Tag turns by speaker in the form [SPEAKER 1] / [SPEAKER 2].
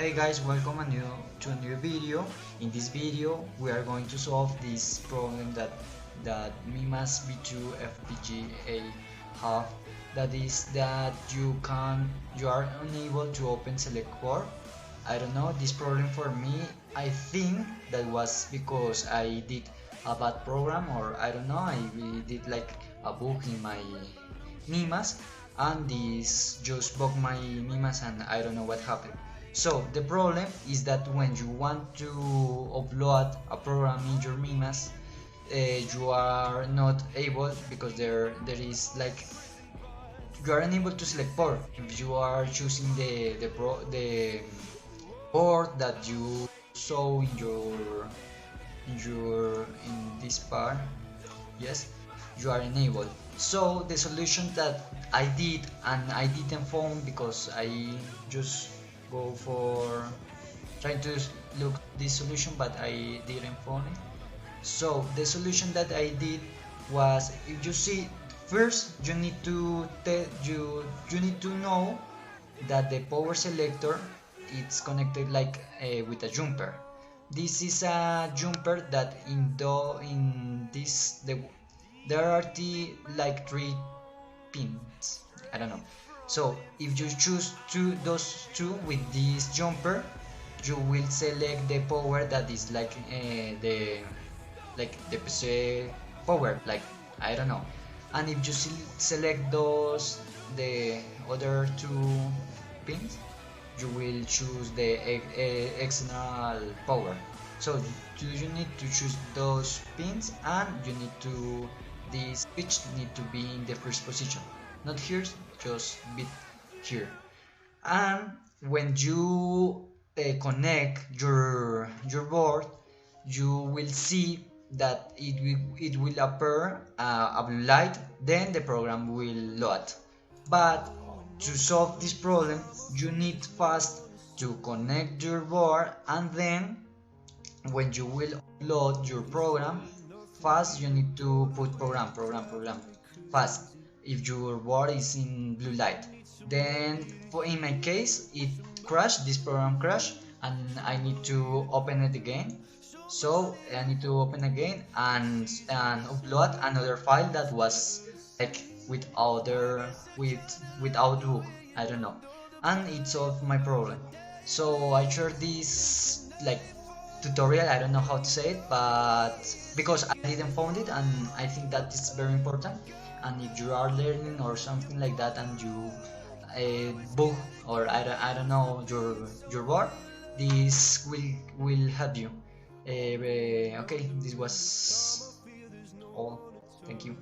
[SPEAKER 1] Hey guys, welcome to a new video. In this video, we are going to solve this problem that Mimas V2 FPGA have. That is that you are unable to open select board. I don't know, this problem for me, I think that was because I did a bad program, or I don't know, I really did like a bug in my Mimas, and this just bugged my Mimas and I don't know what happened. So the problem is that when you want to upload a program in your Mimas, you are not able because there is like you are unable to select port if you are choosing the port that you saw in this part. Yes, you are enabled. So the solution that I did, and I didn't phone because I just go for trying to look this solution, but I didn't phone it. So the solution that I did was, if you see, first you need to you need to know that the power selector it's connected like with a jumper. This is a jumper that there are like three pins. I don't know. So if you choose those two with this jumper, you will select the power that is like the PC power, like I don't know. And if you select the other two pins, you will choose the external power. So you need to choose those pins, and you need to the switch need to be in the first position, not here, just bit here. And when you connect your board, you will see that it will appear a blue light, then the program will load. But to solve this problem, you need first to connect your board, and then when you will load your program, first you need to put program fast if your board is in blue light. Then in my case it crashed, this program crashed, and I need to open it again. So I need to open again and upload another file that was like without book, I don't know, and it solved my problem. So I shared this like tutorial, I don't know how to say it, but because I didn't found it, and I think that is very important. And if you are learning or something like that, and you book, or I don't know, your board, this will help you. Okay, this was all. Thank you.